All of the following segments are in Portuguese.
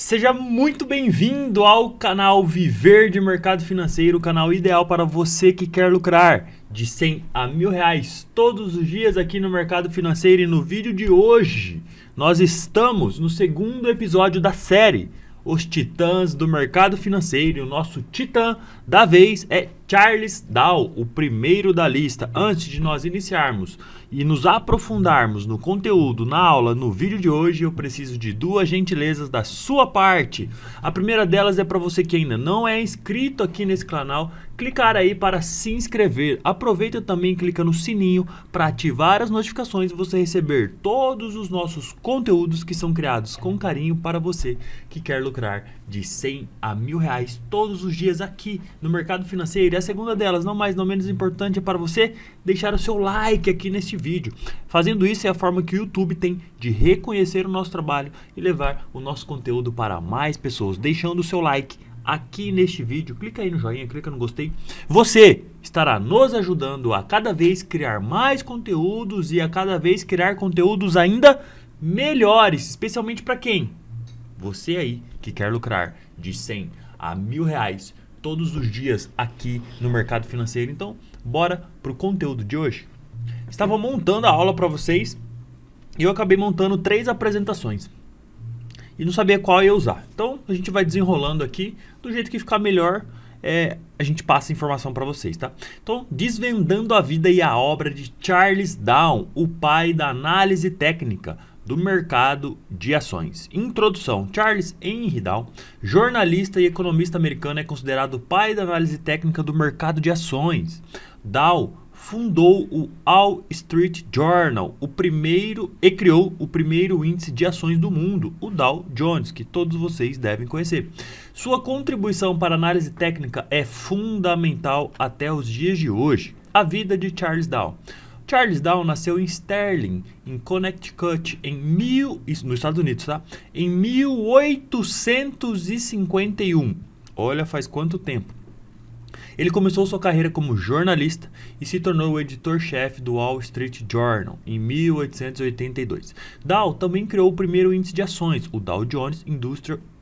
Seja muito bem-vindo ao canal Viver de Mercado Financeiro, o canal ideal para você que quer lucrar de 100 a R$ 1.000 todos os dias aqui no mercado financeiro. E no vídeo de hoje, nós estamos no segundo episódio da série Os Titãs do Mercado Financeiro. E o nosso titã da vez é Charles Dow, o primeiro da lista. Antes de nós iniciarmos e nos aprofundarmos no conteúdo, na aula, no vídeo de hoje, eu preciso de duas gentilezas da sua parte. A primeira delas é para você que ainda não é inscrito aqui nesse canal, clicar aí para se inscrever. Aproveita também e clica no sininho para ativar as notificações e você receber todos os nossos conteúdos que são criados com carinho para você que quer lucrar de 100 a R$ 1.000 todos os dias aqui no mercado financeiro. E a segunda delas, não mais não menos importante, é para você deixar o seu like aqui neste vídeo. Fazendo isso é a forma que o YouTube tem de reconhecer o nosso trabalho e levar o nosso conteúdo para mais pessoas. Deixando o seu like aqui neste vídeo, clica aí no joinha, clica no gostei. Você estará nos ajudando a cada vez criar mais conteúdos e a cada vez criar conteúdos ainda melhores, especialmente para quem? Você aí que quer lucrar de 100 a R$ 1.000 todos os dias aqui no mercado financeiro. Então, bora pro conteúdo de hoje. Estava montando a aula para vocês e eu acabei montando 3 apresentações e não sabia qual ia usar. Então, a gente vai desenrolando aqui do jeito que ficar melhor. A gente passa informação para vocês, tá? Então, desvendando a vida e a obra de Charles Dow, o pai da análise técnica do mercado de ações. Introdução. Charles Henry Dow, jornalista e economista americano, é considerado o pai da análise técnica do mercado de ações. Dow fundou o Wall Street Journal, e criou o primeiro índice de ações do mundo, o Dow Jones, que todos vocês devem conhecer. Sua contribuição para a análise técnica é fundamental até os dias de hoje. A vida de Charles Dow. Charles Dow nasceu em Sterling, em Connecticut, nos Estados Unidos, tá? Em 1851. Olha, faz quanto tempo. Ele começou sua carreira como jornalista e se tornou o editor-chefe do Wall Street Journal em 1882. Dow também criou o primeiro índice de ações, o Dow Jones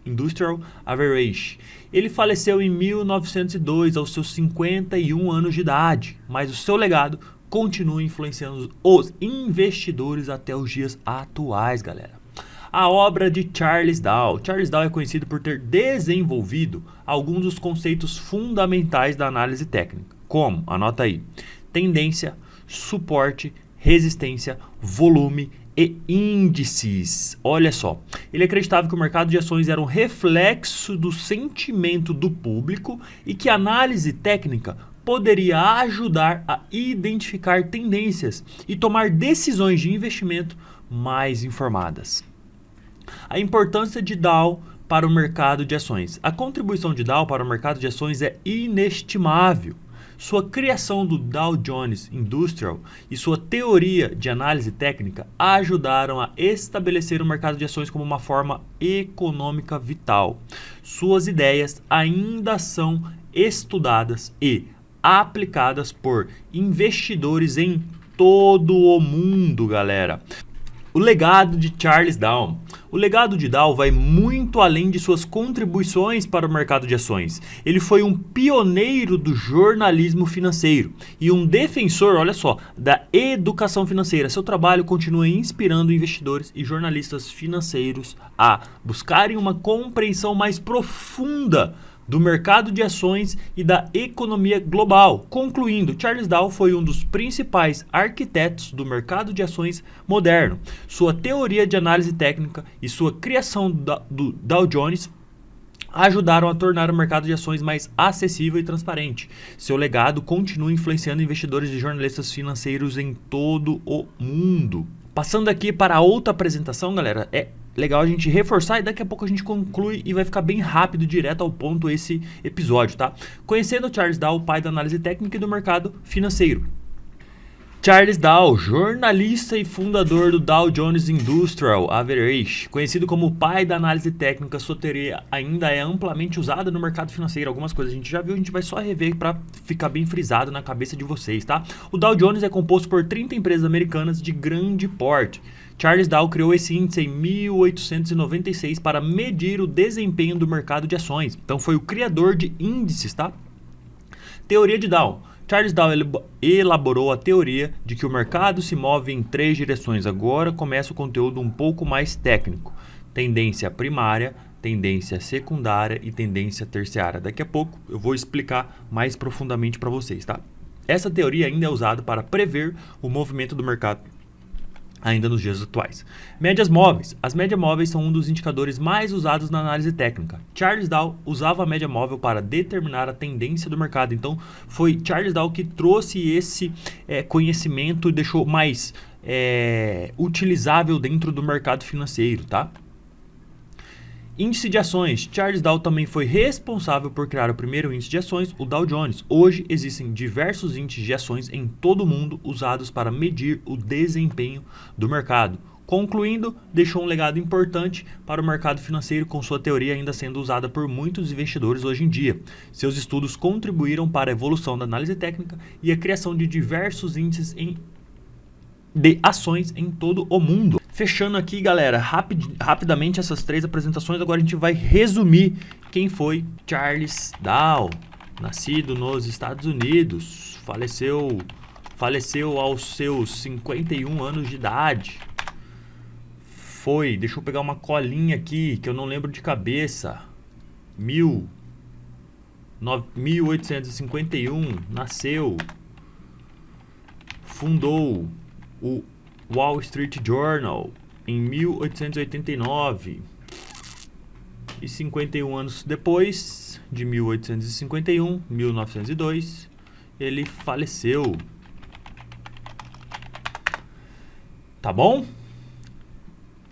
Industrial Average. Ele faleceu em 1902, aos seus 51 anos de idade, mas o seu legado continua influenciando os investidores até os dias atuais, galera. A obra de Charles Dow. Charles Dow é conhecido por ter desenvolvido alguns dos conceitos fundamentais da análise técnica, como, anota aí, tendência, suporte, resistência, volume e índices. Olha só, ele acreditava que o mercado de ações era um reflexo do sentimento do público e que a análise técnica poderia ajudar a identificar tendências e tomar decisões de investimento mais informadas. A importância de Dow para o mercado de ações. A contribuição de Dow para o mercado de ações é inestimável. Sua criação do Dow Jones Industrial e sua teoria de análise técnica ajudaram a estabelecer o mercado de ações como uma forma econômica vital. Suas ideias ainda são estudadas e aplicadas por investidores em todo o mundo, galera. O legado de Charles Dow. O legado de Dow vai muito além de suas contribuições para o mercado de ações. Ele foi um pioneiro do jornalismo financeiro e um defensor, olha só, da educação financeira. Seu trabalho continua inspirando investidores e jornalistas financeiros a buscarem uma compreensão mais profunda do mercado de ações e da economia global. Concluindo, Charles Dow foi um dos principais arquitetos do mercado de ações moderno. Sua teoria de análise técnica e sua criação do Dow Jones ajudaram a tornar o mercado de ações mais acessível e transparente. Seu legado continua influenciando investidores e jornalistas financeiros em todo o mundo. Passando aqui para a outra apresentação, galera, é legal a gente reforçar e daqui a pouco a gente conclui e vai ficar bem rápido, direto ao ponto esse episódio, tá? Conhecendo Charles Dow, o pai da análise técnica e do mercado financeiro. Charles Dow, jornalista e fundador do Dow Jones Industrial Average, conhecido como o pai da análise técnica, sua teoria ainda é amplamente usada no mercado financeiro. Algumas coisas a gente já viu, a gente vai só rever para ficar bem frisado na cabeça de vocês, tá? O Dow Jones é composto por 30 empresas americanas de grande porte. Charles Dow criou esse índice em 1896 para medir o desempenho do mercado de ações. Então foi o criador de índices, tá? Teoria de Dow. Charles Dow elaborou a teoria de que o mercado se move em 3 direções. Agora começa o conteúdo um pouco mais técnico. Tendência primária, tendência secundária e tendência terciária. Daqui a pouco eu vou explicar mais profundamente para vocês, tá? Essa teoria ainda é usada para prever o movimento do mercado ainda nos dias atuais. Médias móveis. As médias móveis são um dos indicadores mais usados na análise técnica. Charles Dow usava a média móvel para determinar a tendência do mercado. Então, foi Charles Dow que trouxe esse conhecimento e deixou mais utilizável dentro do mercado financeiro, tá? Índice de ações. Charles Dow também foi responsável por criar o primeiro índice de ações, o Dow Jones. Hoje existem diversos índices de ações em todo o mundo usados para medir o desempenho do mercado. Concluindo, deixou um legado importante para o mercado financeiro, com sua teoria ainda sendo usada por muitos investidores hoje em dia. Seus estudos contribuíram para a evolução da análise técnica e a criação de diversos índices de ações em todo o mundo. Fechando aqui, galera, rapidamente essas 3 apresentações, agora a gente vai resumir quem foi Charles Dow. Nascido nos Estados Unidos, faleceu aos seus 51 anos de idade. Deixa eu pegar uma colinha aqui, que eu não lembro de cabeça. 1851, nasceu. Fundou o Wall Street Journal em 1889 e 51 anos depois, de 1851, 1902, ele faleceu. Tá bom?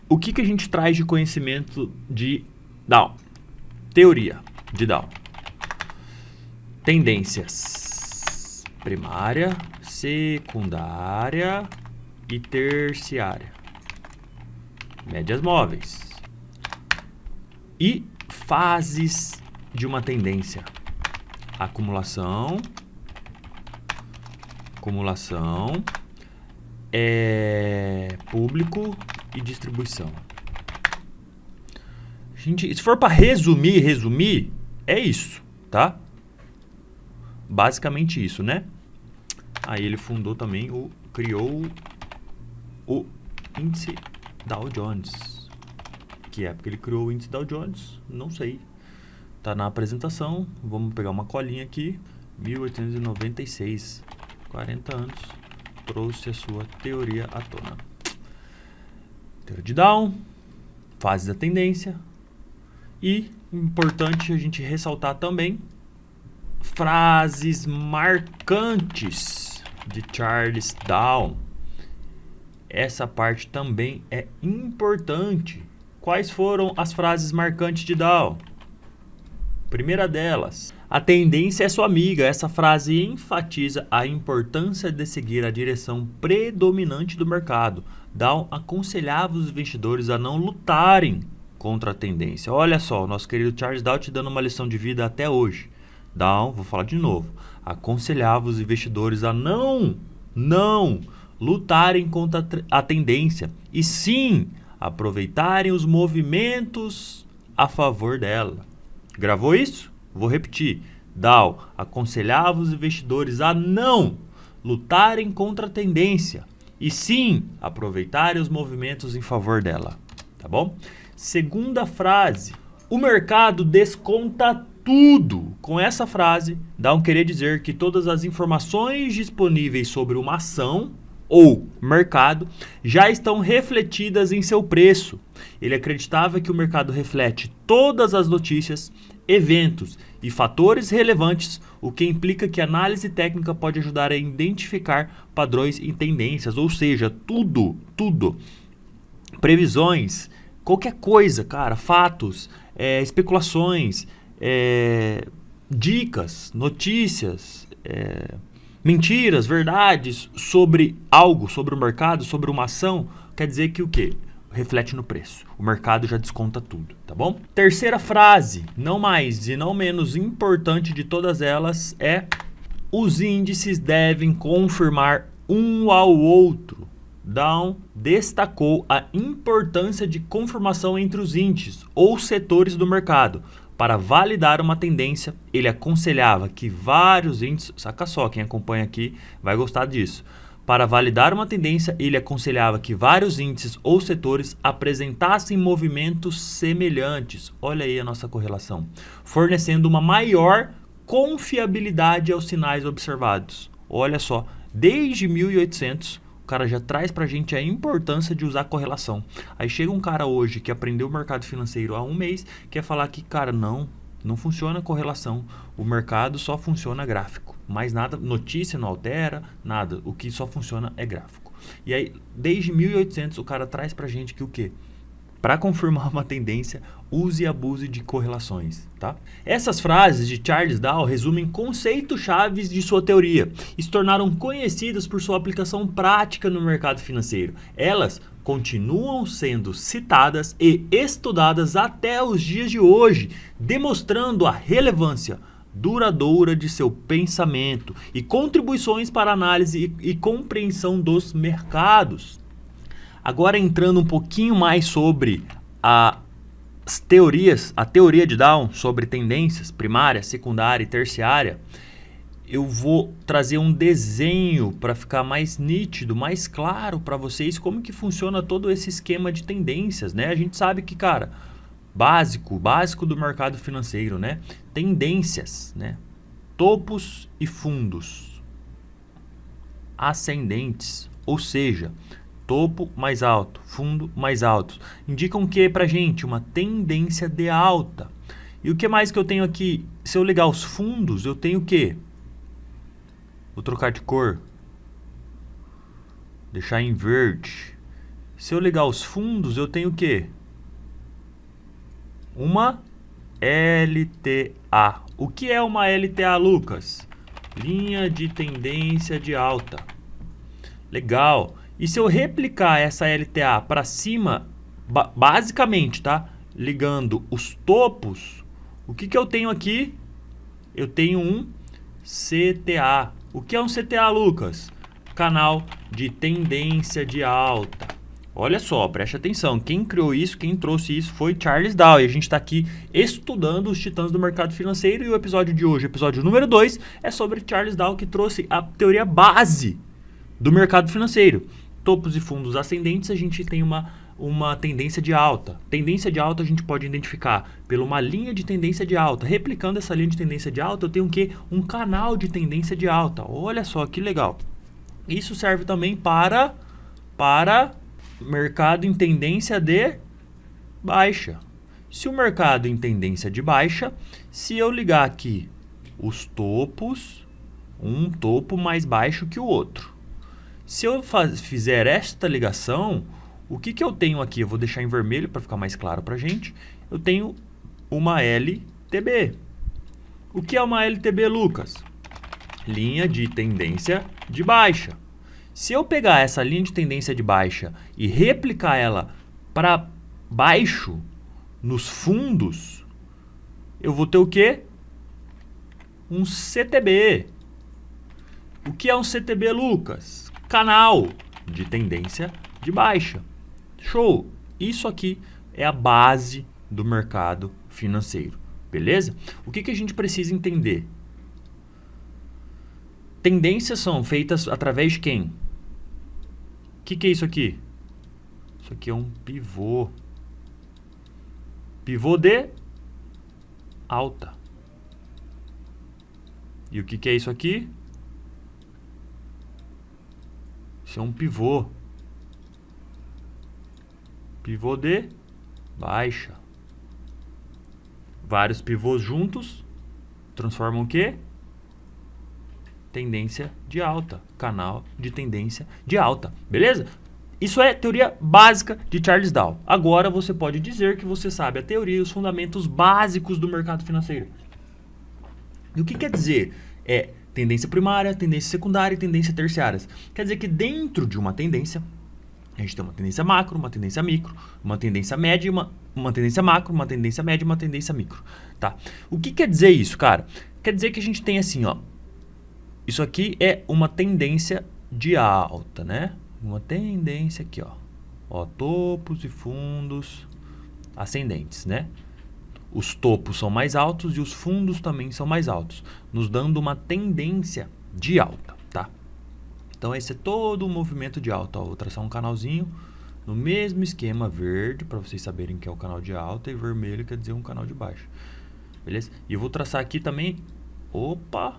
O que a gente traz de conhecimento de Dow? Teoria de Dow. Tendências primária, secundária e terciária. Médias móveis. E fases de uma tendência. Acumulação, público e distribuição. Gente, se for para resumir, é isso, tá? Basicamente isso, né? Aí ele fundou também, criou o índice Dow Jones. Que época ele criou o índice Dow Jones? Não sei. Tá na apresentação. Vamos pegar uma colinha aqui. 1896. 40 anos. Trouxe a sua teoria à tona. Teoria de Dow. Fase da tendência. E, importante a gente ressaltar também, frases marcantes de Charles Dow. Essa parte também é importante. Quais foram as frases marcantes de Dow? Primeira delas, a tendência é sua amiga. Essa frase enfatiza a importância de seguir a direção predominante do mercado. Dow aconselhava os investidores a não lutarem contra a tendência. Olha só, nosso querido Charles Dow te dando uma lição de vida até hoje. Dow, vou falar de novo, aconselhava os investidores a não lutarem contra a tendência, e sim aproveitarem os movimentos a favor dela. Gravou isso? Vou repetir. Dow aconselhava os investidores a não lutarem contra a tendência, e sim aproveitarem os movimentos em favor dela. Tá bom? Segunda frase. O mercado desconta tudo. Com essa frase, Dow queria dizer que todas as informações disponíveis sobre uma ação ou mercado já estão refletidas em seu preço. Ele acreditava que o mercado reflete todas as notícias, eventos e fatores relevantes, o que implica que a análise técnica pode ajudar a identificar padrões e tendências, ou seja, tudo, previsões, qualquer coisa, cara, fatos, especulações, dicas, notícias, mentiras, verdades sobre algo, sobre o mercado, sobre uma ação, quer dizer que o quê? Reflete no preço. O mercado já desconta tudo, tá bom? Terceira frase, não mais e não menos importante de todas elas, é: os índices devem confirmar um ao outro. Down destacou a importância de conformação entre os índices ou setores do mercado. Para validar uma tendência, ele aconselhava que vários índices... Saca só, quem acompanha aqui vai gostar disso. Para validar uma tendência, ele aconselhava que vários índices ou setores apresentassem movimentos semelhantes. Olha aí a nossa correlação. Fornecendo uma maior confiabilidade aos sinais observados. Olha só, desde 1800, o cara já traz pra gente a importância de usar correlação. Aí chega um cara hoje que aprendeu o mercado financeiro há um mês, quer falar que, cara, não funciona correlação. O mercado só funciona gráfico. Mais nada, notícia não altera, nada. O que só funciona é gráfico. E aí, desde 1800, o cara traz pra gente que o quê? Para confirmar uma tendência, use e abuse de correlações, tá? Essas frases de Charles Dow resumem conceitos chaves de sua teoria e se tornaram conhecidas por sua aplicação prática no mercado financeiro. Elas continuam sendo citadas e estudadas até os dias de hoje, demonstrando a relevância duradoura de seu pensamento e contribuições para a análise e compreensão dos mercados. Agora entrando um pouquinho mais sobre as teorias, a teoria de Dow sobre tendências primária, secundária e terciária, eu vou trazer um desenho para ficar mais nítido, mais claro para vocês como que funciona todo esse esquema de tendências, né? A gente sabe que, cara, básico do mercado financeiro, né? Tendências, né? Topos e fundos ascendentes, ou seja, topo mais alto, fundo mais alto, indicam o que pra gente? Uma tendência de alta. E o que mais que eu tenho aqui? Se eu ligar os fundos, eu tenho o quê? Vou trocar de cor, deixar em verde. Se eu ligar os fundos, eu tenho o quê? Uma LTA. O que é uma LTA, Lucas? Linha de tendência de alta. Legal. E se eu replicar essa LTA para cima, basicamente, tá? Ligando os topos, o que eu tenho aqui? Eu tenho um CTA. O que é um CTA, Lucas? Canal de tendência de alta. Olha só, preste atenção. Quem criou isso, quem trouxe isso foi Charles Dow. E a gente está aqui estudando os titãs do mercado financeiro. E o episódio de hoje, episódio número 2, é sobre Charles Dow, que trouxe a teoria base do mercado financeiro. Topos e fundos ascendentes, a gente tem uma tendência de alta. Tendência de alta a gente pode identificar por uma linha de tendência de alta. Replicando essa linha de tendência de alta, eu tenho o quê? Um canal de tendência de alta. Olha só que legal. Isso serve também para mercado em tendência de baixa. Se o mercado em tendência de baixa, se eu ligar aqui os topos, um topo mais baixo que o outro. Se eu fizer esta ligação, o que eu tenho aqui? Eu vou deixar em vermelho para ficar mais claro para a gente. Eu tenho uma LTB. O que é uma LTB, Lucas? Linha de tendência de baixa. Se eu pegar essa linha de tendência de baixa e replicar ela para baixo nos fundos, eu vou ter o quê? Um CTB. O que é um CTB, Lucas? Canal de tendência de baixa. Show! Isso aqui é a base do mercado financeiro, beleza? O que a gente precisa entender? Tendências são feitas através de quem? O que é isso aqui? Isso aqui é um pivô. Pivô de alta. E o que é isso aqui? Isso é um pivô. Pivô de baixa. Vários pivôs juntos transformam o quê? Tendência de alta. Canal de tendência de alta. Beleza? Isso é teoria básica de Charles Dow. Agora você pode dizer que você sabe a teoria e os fundamentos básicos do mercado financeiro. E o que quer dizer? É tendência primária, tendência secundária e tendência terciária. Quer dizer que dentro de uma tendência, a gente tem uma tendência macro, uma tendência micro, uma tendência média, uma tendência macro, uma tendência média e uma tendência micro. Tá? O que quer dizer isso, cara? Quer dizer que a gente tem assim, ó. Isso aqui é uma tendência de alta, né? uma tendência aqui, ó. Ó, topos e fundos ascendentes, né? Os topos são mais altos e os fundos também são mais altos, nos dando uma tendência de alta, tá? Então esse é todo o movimento de alta. Ó, vou traçar um canalzinho no mesmo esquema verde, para vocês saberem que é o canal de alta, e vermelho quer dizer um canal de baixo. Beleza? E eu vou traçar aqui também, opa,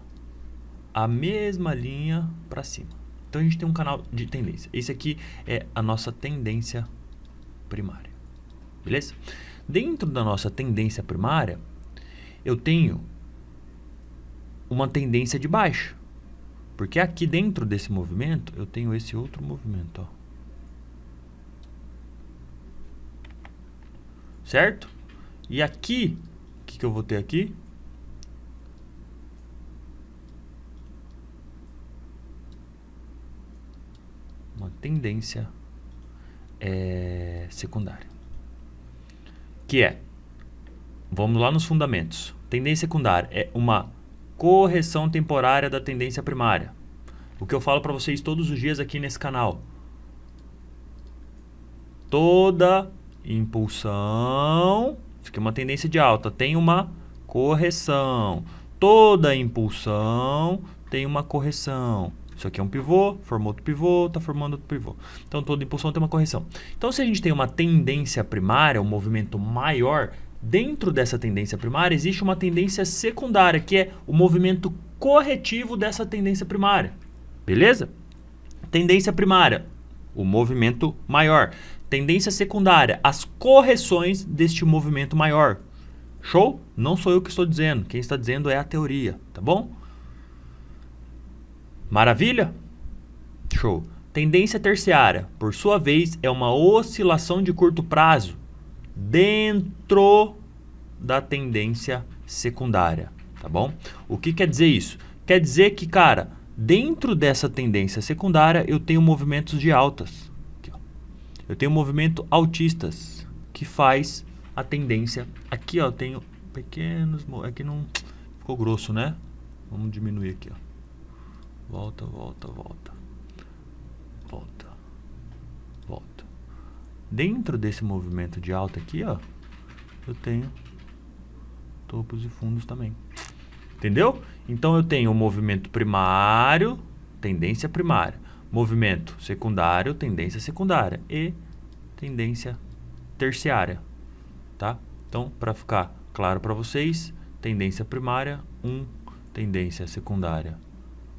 a mesma linha para cima. Então a gente tem um canal de tendência. Esse aqui é a nossa tendência primária. Beleza? Dentro da nossa tendência primária, eu tenho uma tendência de baixa. Porque aqui dentro desse movimento, eu tenho esse outro movimento, ó. Certo? E aqui, o que eu vou ter aqui? Uma tendência secundária. Que é, vamos lá nos fundamentos. Tendência secundária é uma correção temporária da tendência primária. O que eu falo para vocês todos os dias aqui nesse canal. Toda impulsão, isso aqui é uma tendência de alta, tem uma correção. Toda impulsão tem uma correção. Isso aqui é um pivô, formou outro pivô, está formando outro pivô. Então, toda impulsão tem uma correção. Então, se a gente tem uma tendência primária, um movimento maior, dentro dessa tendência primária, existe uma tendência secundária, que é o movimento corretivo dessa tendência primária. Beleza? Tendência primária, o movimento maior. Tendência secundária, as correções deste movimento maior. Show? Não sou eu que estou dizendo. Quem está dizendo é a teoria, tá bom? Maravilha? Show. Tendência terciária, por sua vez, é uma oscilação de curto prazo dentro da tendência secundária, tá bom? O que quer dizer isso? Quer dizer que, cara, dentro dessa tendência secundária, eu tenho movimentos de altas. Aqui, ó. Eu tenho movimento altistas, que faz a tendência. Aqui, ó, eu tenho pequenos... Aqui não ficou grosso, né? Vamos diminuir aqui, ó. Volta, volta, volta. Volta. Volta. Dentro desse movimento de alta aqui, ó, eu tenho topos e fundos também. Entendeu? Então eu tenho o movimento primário, tendência primária. Movimento secundário, tendência secundária. E tendência terciária. Tá? Então, para ficar claro para vocês, tendência primária, 1, tendência secundária,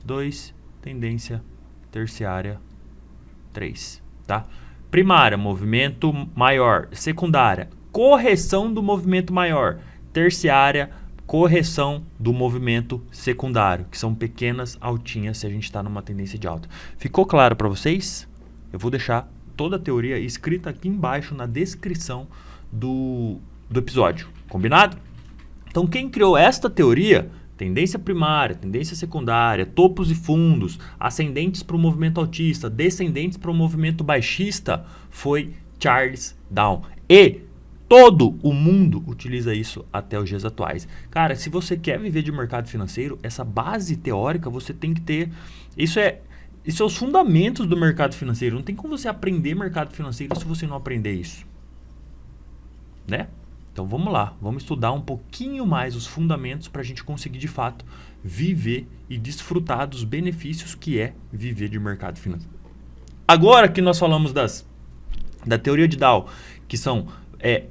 2, tendência terciária, 3, tá? Primária, movimento maior. Secundária, correção do movimento maior. Terciária, correção do movimento secundário, que são pequenas altinhas se a gente está numa tendência de alta. Ficou claro para vocês? Eu vou deixar toda a teoria escrita aqui embaixo na descrição do episódio. Combinado? Então, quem criou esta teoria... Tendência primária, tendência secundária, topos e fundos, ascendentes para o movimento altista, descendentes para o movimento baixista, foi Charles Down. E todo o mundo utiliza isso até os dias atuais. Cara, se você quer viver de mercado financeiro, essa base teórica você tem que ter. Isso é os fundamentos do mercado financeiro. Não tem como você aprender mercado financeiro se você não aprender isso. Né? Então vamos lá, vamos estudar um pouquinho mais os fundamentos para a gente conseguir de fato viver e desfrutar dos benefícios que é viver de mercado financeiro. Agora que nós falamos da teoria de Dow, que são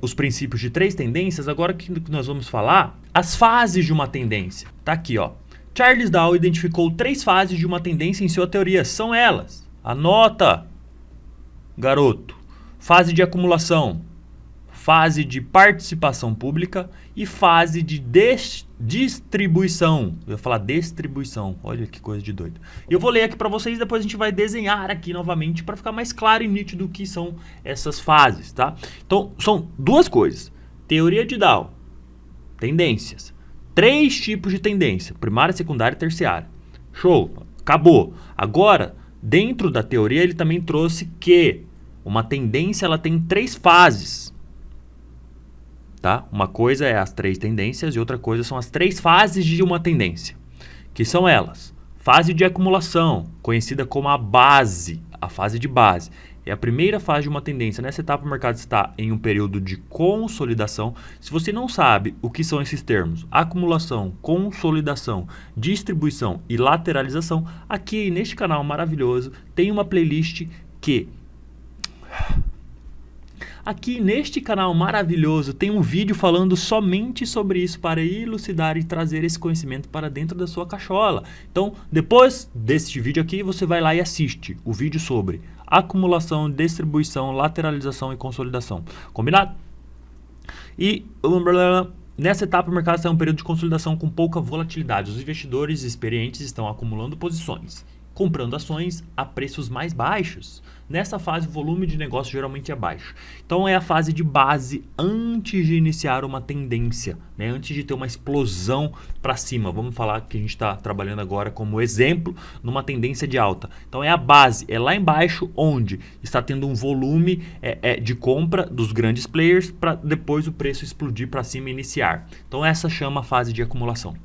os princípios de 3 tendências, agora que nós vamos falar as fases de uma tendência. Tá aqui, ó. Charles Dow identificou 3 fases de uma tendência em sua teoria. São elas. Anota, garoto. Fase de acumulação. Fase de participação pública e fase de distribuição. Eu ia falar distribuição. Olha que coisa de doido. Eu vou ler aqui para vocês, depois a gente vai desenhar aqui novamente para ficar mais claro e nítido o que são essas fases, tá? Então, são 2 coisas. Teoria de Dow. Tendências. 3 tipos de tendência. Primária, secundária e terciária. Show. Acabou. Agora, dentro da teoria, ele também trouxe que uma tendência ela tem 3 fases. Tá? Uma coisa é as 3 tendências e outra coisa são as 3 fases de uma tendência, que são elas: fase de acumulação, conhecida como a base, a fase de base. É a primeira fase de uma tendência. Nessa etapa, o mercado está em um período de consolidação. Se você não sabe o que são esses termos, acumulação, consolidação, distribuição e lateralização, aqui neste canal maravilhoso tem uma playlist que... Aqui neste canal maravilhoso tem um vídeo falando somente sobre isso para elucidar e trazer esse conhecimento para dentro da sua cachola. Então, depois deste vídeo aqui, você vai lá e assiste o vídeo sobre acumulação, distribuição, lateralização e consolidação. Combinado? E nessa etapa, o mercado está em um período de consolidação com pouca volatilidade. Os investidores experientes estão acumulando posições, comprando ações a preços mais baixos. Nessa fase, o volume de negócio geralmente é baixo. Então, é a fase de base antes de iniciar uma tendência, né? Antes de ter uma explosão para cima. Vamos falar que a gente está trabalhando agora como exemplo numa tendência de alta. Então, é a base, é lá embaixo onde está tendo um volume de compra dos grandes players para depois o preço explodir para cima e iniciar. Então, essa chama a fase de acumulação.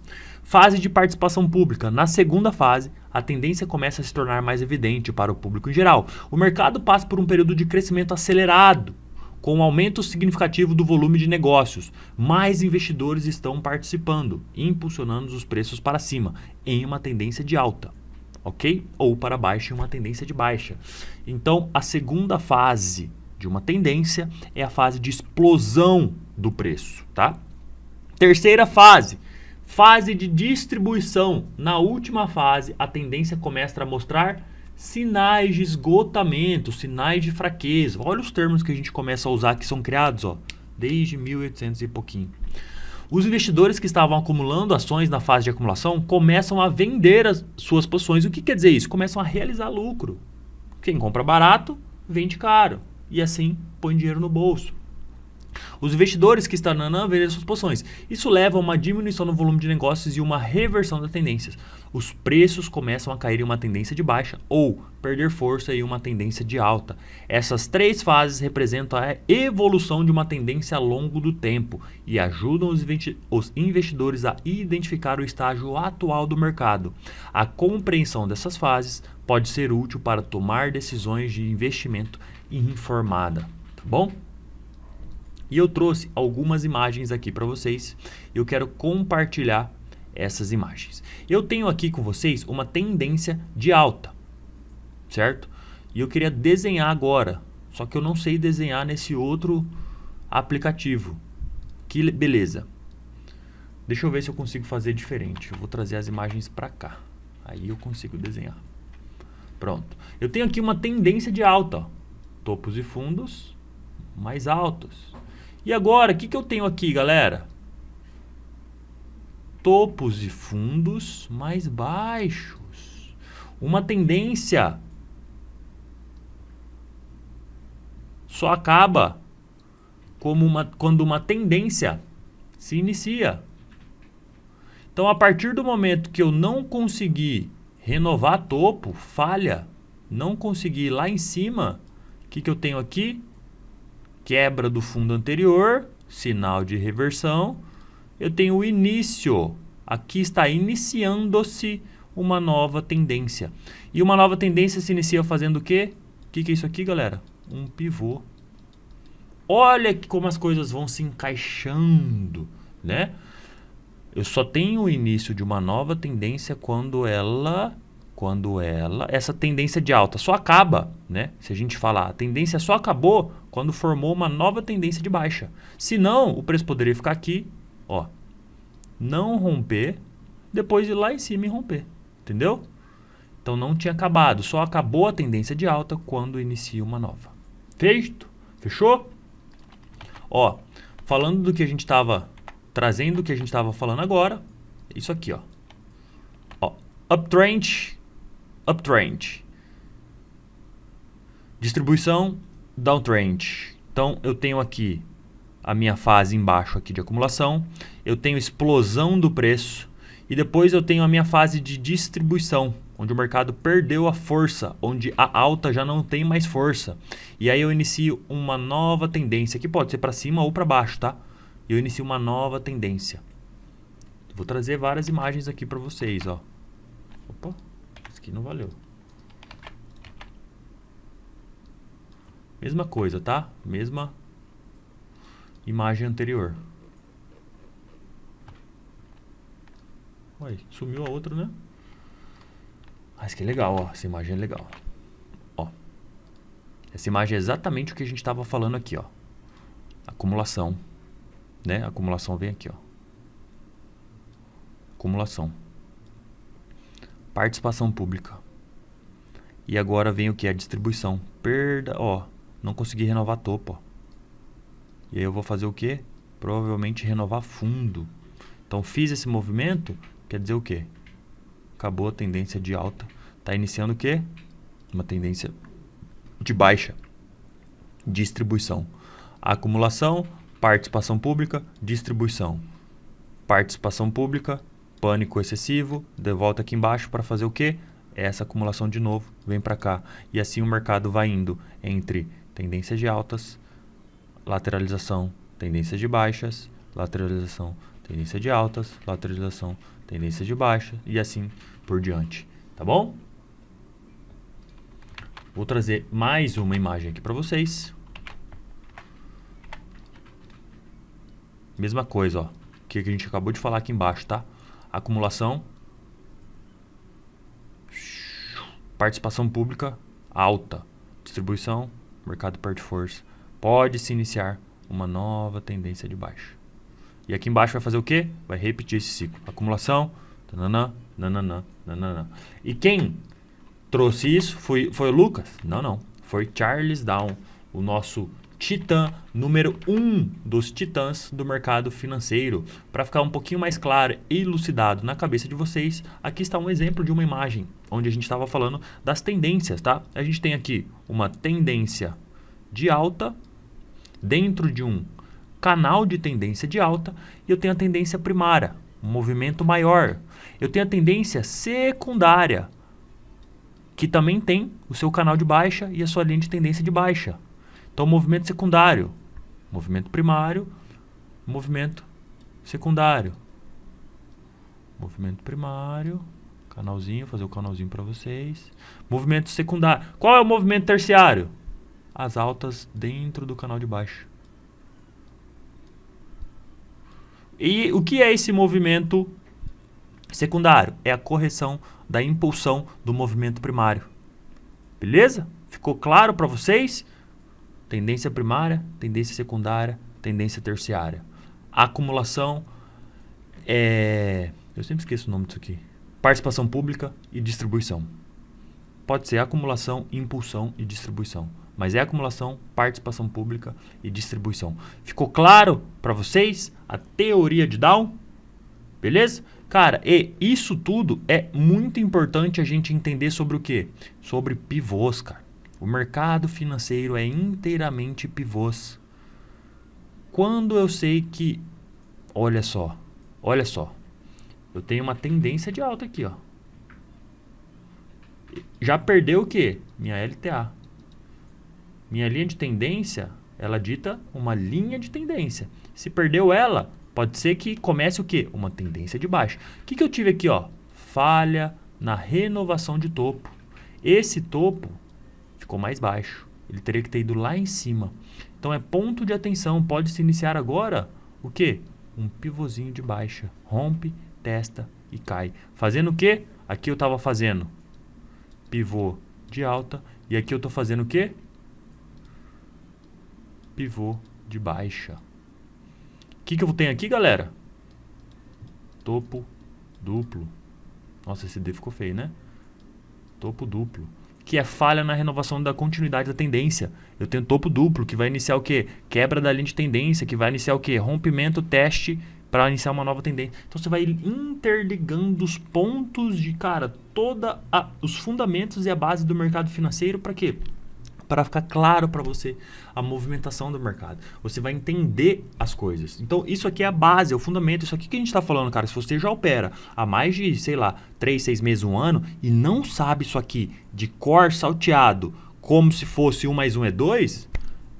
Fase de participação pública. Na segunda fase, a tendência começa a se tornar mais evidente para o público em geral. O mercado passa por um período de crescimento acelerado, com um aumento significativo do volume de negócios. Mais investidores estão participando, impulsionando os preços para cima, em uma tendência de alta, ok? Ou para baixo, em uma tendência de baixa. Então, a segunda fase de uma tendência é a fase de explosão do preço, tá? Terceira fase. Fase de distribuição. Na última fase, a tendência começa a mostrar sinais de esgotamento, sinais de fraqueza. Olha os termos que a gente começa a usar que são criados, ó, desde 1800 e pouquinho. Os investidores que estavam acumulando ações na fase de acumulação começam a vender as suas posições. O que quer dizer isso? Começam a realizar lucro. Quem compra barato, vende caro. E assim, põe dinheiro no bolso. Os investidores que estão vendendo suas posições. Isso leva a uma diminuição no volume de negócios e uma reversão das tendências. Os preços começam a cair em uma tendência de baixa ou perder força em uma tendência de alta. Essas três fases representam a evolução de uma tendência ao longo do tempo e ajudam os investidores a identificar o estágio atual do mercado. A compreensão dessas fases pode ser útil para tomar decisões de investimento informada. Tá bom? E eu trouxe algumas imagens aqui para vocês. Eu quero compartilhar essas imagens. Eu tenho aqui com vocês uma tendência de alta, certo? E eu queria desenhar agora, só que eu não sei desenhar nesse outro aplicativo. Que beleza. Deixa eu ver se eu consigo fazer diferente. Eu vou trazer as imagens para cá. Aí eu consigo desenhar. Pronto. Eu tenho aqui uma tendência de alta, ó. Topos e fundos mais altos. E agora, o que eu tenho aqui, galera? Topos e fundos mais baixos. Uma tendência só acaba quando uma tendência se inicia. Então, a partir do momento que eu não conseguir renovar topo, falha, não conseguir ir lá em cima, o que eu tenho aqui? Quebra do fundo anterior, sinal de reversão. Eu tenho o início. Aqui está iniciando-se uma nova tendência. E uma nova tendência se inicia fazendo o quê? O que é isso aqui, galera? Um pivô. Olha como as coisas vão se encaixando, né? Eu só tenho o início de uma nova tendência quando essa tendência de alta só acaba, né? Se a gente falar, a tendência só acabou quando formou uma nova tendência de baixa. Se não, o preço poderia ficar aqui, ó, não romper, depois ir lá em cima e romper, entendeu? Então não tinha acabado, só acabou a tendência de alta quando inicia uma nova. Feito? Fechou? Ó, falando do que a gente estava trazendo, o que a gente estava falando agora, isso aqui, ó. Ó, uptrend. Distribuição, downtrend. Então, eu tenho aqui a minha fase embaixo aqui de acumulação, eu tenho explosão do preço e depois eu tenho a minha fase de distribuição, onde o mercado perdeu a força, onde a alta já não tem mais força. E aí eu inicio uma nova tendência, que pode ser para cima ou para baixo, tá? Eu inicio uma nova tendência. Vou trazer várias imagens aqui para vocês, ó. Opa, isso aqui não valeu. Mesma coisa, tá? Mesma imagem anterior. Ué, sumiu a outra, né? Ah, isso aqui é legal, ó. Essa imagem é legal. Ó. Essa imagem é exatamente o que a gente estava falando aqui, ó. Acumulação, né? A acumulação vem aqui, ó. Acumulação. Participação pública. E agora vem o que? A distribuição. Perda, ó. Não consegui renovar topo, ó. E aí eu vou fazer o quê? Provavelmente renovar fundo. Então fiz esse movimento, quer dizer o quê? Acabou a tendência de alta. Está iniciando o quê? Uma tendência de baixa. Distribuição. Acumulação, participação pública, distribuição. Participação pública, pânico excessivo, de volta aqui embaixo para fazer o quê? Essa acumulação de novo, vem para cá. E assim o mercado vai indo entre tendências de altas, lateralização, tendência de baixas, lateralização, tendência de altas, lateralização, tendência de baixa e assim por diante, tá bom? Vou trazer mais uma imagem aqui para vocês. Mesma coisa, ó, que a gente acabou de falar aqui embaixo, tá? Acumulação, participação pública alta, distribuição, mercado perde força. Pode se iniciar uma nova tendência de baixa. E aqui embaixo vai fazer o quê? Vai repetir esse ciclo. Acumulação, tananã, nananã, nananã. E quem trouxe isso foi o Lucas? Não. Foi Charles Down, o nosso titã número 1 dos titãs do mercado financeiro. Para ficar um pouquinho mais claro e elucidado na cabeça de vocês, aqui está um exemplo de uma imagem onde a gente estava falando das tendências, tá? A gente tem aqui uma tendência de alta dentro de um canal de tendência de alta e eu tenho a tendência primária, um movimento maior. Eu tenho a tendência secundária, que também tem o seu canal de baixa e a sua linha de tendência de baixa. Então, movimento secundário, movimento primário, movimento secundário. Movimento primário, canalzinho, fazer o canalzinho para vocês. Movimento secundário. Qual é o movimento terciário? As altas dentro do canal de baixo. E o que é esse movimento secundário? É a correção da impulsão do movimento primário. Beleza? Ficou claro para vocês? Tendência primária, tendência secundária, tendência terciária. Acumulação, eu sempre esqueço o nome disso aqui. Participação pública e distribuição. Pode ser acumulação, impulsão e distribuição. Mas é acumulação, participação pública e distribuição. Ficou claro para vocês a teoria de Down? Beleza? Cara, e isso tudo é muito importante a gente entender sobre o quê? Sobre pivôs, cara. O mercado financeiro é inteiramente pivôs. Quando eu sei que... Olha só. Eu tenho uma tendência de alta aqui, ó. Já perdeu o quê? Minha LTA. Minha linha de tendência, ela dita uma linha de tendência. Se perdeu ela, pode ser que comece o quê? Uma tendência de baixa. O que eu tive aqui, ó? Falha na renovação de topo. Esse topo ficou mais baixo. Ele teria que ter ido lá em cima. Então é ponto de atenção. Pode se iniciar agora o quê? Um pivôzinho de baixa. Rompe, testa e cai. Fazendo o quê? Aqui eu estava fazendo pivô de alta. E aqui eu estou fazendo o quê? Pivô de baixa. O que eu tenho aqui, galera? Topo duplo. Nossa, esse D ficou feio, né? Topo duplo. Que é falha na renovação da continuidade da tendência. Eu tenho topo duplo, que vai iniciar o quê? Quebra da linha de tendência, que vai iniciar o quê? Rompimento, teste, para iniciar uma nova tendência. Então, você vai interligando os pontos de, cara, os fundamentos e a base do mercado financeiro para quê? Para ficar claro para você a movimentação do mercado. Você vai entender as coisas. Então, isso aqui é a base, é o fundamento. Isso aqui que a gente está falando, cara. Se você já opera há mais de, sei lá, 3, 6 meses, 1 ano e não sabe isso aqui de cor salteado, como se fosse 1 mais 1 é 2,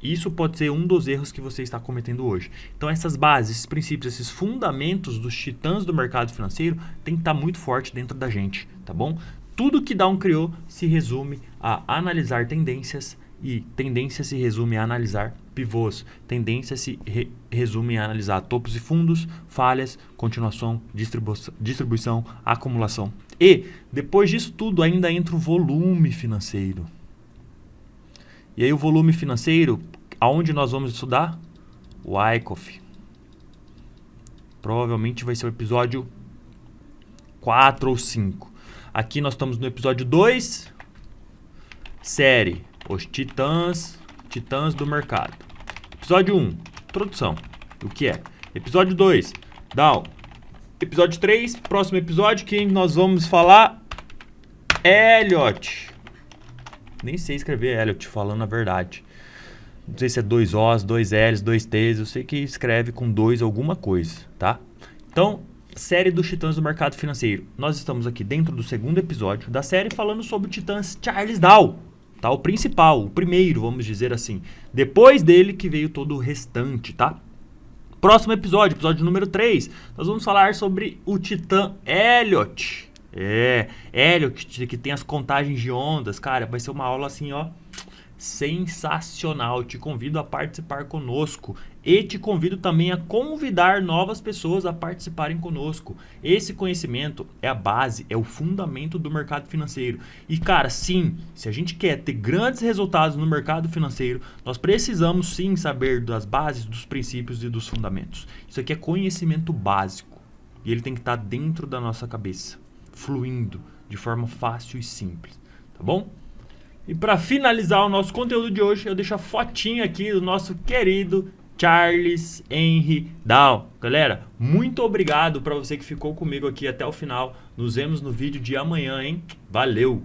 isso pode ser um dos erros que você está cometendo hoje. Então, essas bases, esses princípios, esses fundamentos dos titãs do mercado financeiro tem que estar muito forte dentro da gente, tá bom? Tudo que Down criou se resume a analisar tendências E tendência se resume a analisar pivôs. Tendência se resume a analisar topos e fundos, falhas, continuação, distribuição, acumulação. E, depois disso tudo, ainda entra o volume financeiro. E aí o volume financeiro, aonde nós vamos estudar? O Wyckoff. Provavelmente vai ser o episódio 4 ou 5. Aqui nós estamos no episódio 2, série Os Titãs do Mercado. Episódio 1, introdução. O que é? Episódio 2, Dow. Episódio 3, próximo episódio, que nós vamos falar Elliott. Nem sei escrever Elliott, falando a verdade. Não sei se é 2 Os, 2 Ls, 2 Ts. Eu sei que escreve com 2 alguma coisa, tá? Então, série dos Titãs do Mercado Financeiro. Nós estamos aqui dentro do segundo episódio da série falando sobre o Titãs Charles Dow. Tá? O principal, o primeiro, vamos dizer assim. Depois dele que veio todo o restante, tá? Próximo episódio, episódio número 3, nós vamos falar sobre o Titã Elliott. Elliott, que tem as contagens de ondas. Cara, vai ser uma aula assim, ó, sensacional. Te convido a participar conosco e te convido também a convidar novas pessoas a participarem conosco. Esse conhecimento é a base, é o fundamento do mercado financeiro. E cara, sim, se a gente quer ter grandes resultados no mercado financeiro, nós precisamos sim saber das bases, dos princípios e dos fundamentos. Isso aqui é conhecimento básico e ele tem que estar dentro da nossa cabeça, fluindo de forma fácil e simples, tá bom? E para finalizar o nosso conteúdo de hoje, eu deixo a fotinha aqui do nosso querido Charles Henry Dow. Galera, muito obrigado para você que ficou comigo aqui até o final. Nos vemos no vídeo de amanhã, hein? Valeu!